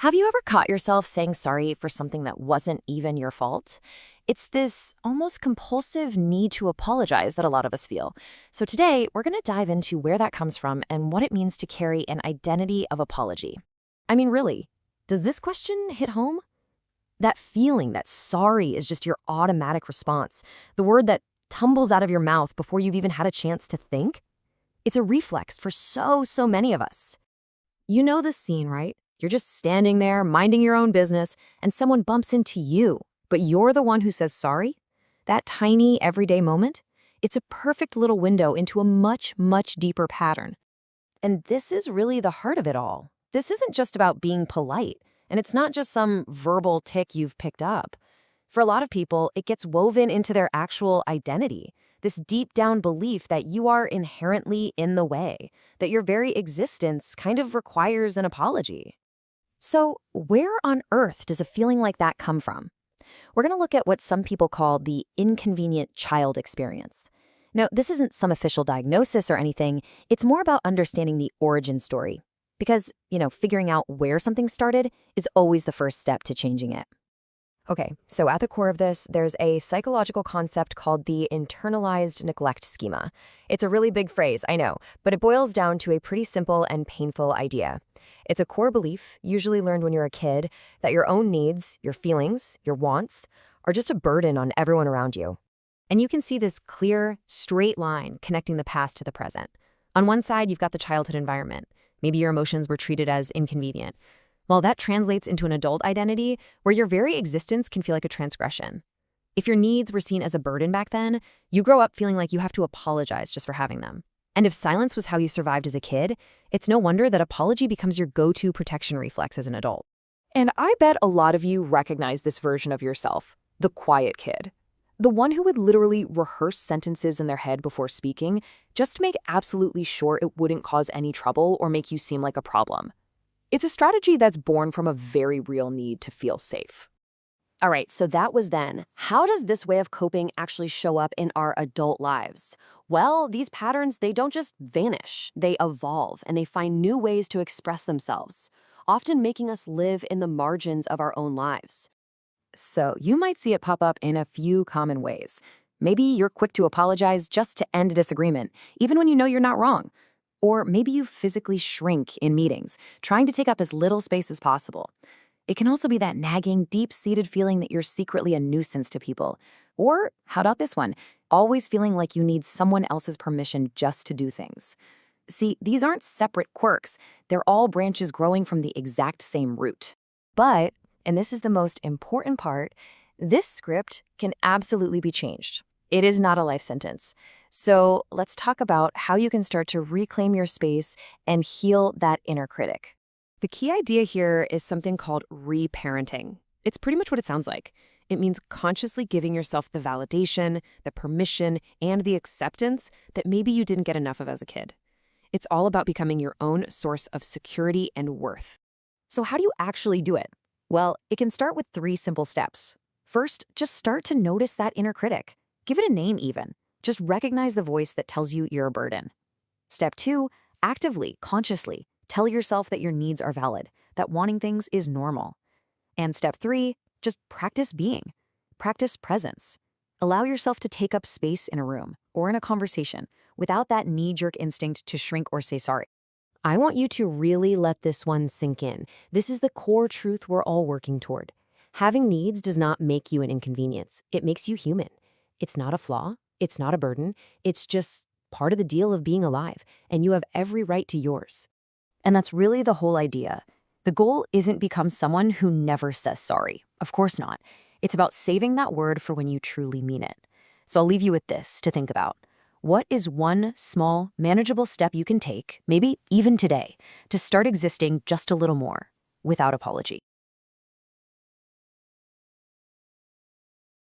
Have you ever caught yourself saying sorry for something that wasn't even your fault? It's this almost compulsive need to apologize that a lot of us feel. So today, we're going to dive into where that comes from and what it means to carry an identity of apology. I mean, really, does this question hit home? That feeling that sorry is just your automatic response, the word that tumbles out of your mouth before you've even had a chance to think? It's a reflex for so many of us. You know the scene, right? You're just standing there, minding your own business, and someone bumps into you, but you're the one who says sorry? That tiny, everyday moment? It's a perfect little window into a much deeper pattern. And this is really the heart of it all. This isn't just about being polite, and it's not just some verbal tick you've picked up. For a lot of people, it gets woven into their actual identity, this deep-down belief that you are inherently in the way, that your very existence kind of requires an apology. So, where on earth does a feeling like that come from? We're going to look at what some people call the inconvenient child experience. Now, this isn't some official diagnosis or anything. It's more about understanding the origin story. Because, figuring out where something started is always the first step to changing it. Okay, so at the core of this, there's a psychological concept called the internalized neglect schema. It's a really big phrase, I know, but it boils down to a pretty simple and painful idea. It's a core belief, usually learned when you're a kid, that your own needs, your feelings, your wants, are just a burden on everyone around you. And you can see this clear, straight line connecting the past to the present. On one side, you've got the childhood environment. Maybe your emotions were treated as inconvenient. Well, that translates into an adult identity where your very existence can feel like a transgression. If your needs were seen as a burden back then, you grow up feeling like you have to apologize just for having them. And if silence was how you survived as a kid, it's no wonder that apology becomes your go-to protection reflex as an adult. And I bet a lot of you recognize this version of yourself, the quiet kid. The one who would literally rehearse sentences in their head before speaking, just to make absolutely sure it wouldn't cause any trouble or make you seem like a problem. It's a strategy that's born from a very real need to feel safe. All right, so that was then. How does this way of coping actually show up in our adult lives? Well, these patterns, they don't just vanish. They evolve, and they find new ways to express themselves, often making us live in the margins of our own lives. So you might see it pop up in a few common ways. Maybe you're quick to apologize just to end a disagreement, even when you know you're not wrong. Or maybe you physically shrink in meetings, trying to take up as little space as possible. It can also be that nagging, deep-seated feeling that you're secretly a nuisance to people. Or, how about this one? Always feeling like you need someone else's permission just to do things. See, these aren't separate quirks. They're all branches growing from the exact same root. But, and this is the most important part, this script can absolutely be changed. It is not a life sentence. So let's talk about how you can start to reclaim your space and heal that inner critic. The key idea here is something called reparenting. It's pretty much what it sounds like. It means consciously giving yourself the validation, the permission, and the acceptance that maybe you didn't get enough of as a kid. It's all about becoming your own source of security and worth. So how do you actually do it? Well, it can start with 3 simple steps. First, just start to notice that inner critic. Give it a name even. Just recognize the voice that tells you you're a burden. Step 2, actively, consciously, tell yourself that your needs are valid, that wanting things is normal. And step 3, just practice being. Practice presence. Allow yourself to take up space in a room or in a conversation without that knee-jerk instinct to shrink or say sorry. I want you to really let this one sink in. This is the core truth we're all working toward. Having needs does not make you an inconvenience. It makes you human. It's not a flaw. It's not a burden. It's just part of the deal of being alive, and you have every right to yours. And that's really the whole idea. The goal isn't become someone who never says sorry. Of course not. It's about saving that word for when you truly mean it. So I'll leave you with this to think about. What is one small, manageable step you can take, maybe even today, to start existing just a little more without apology?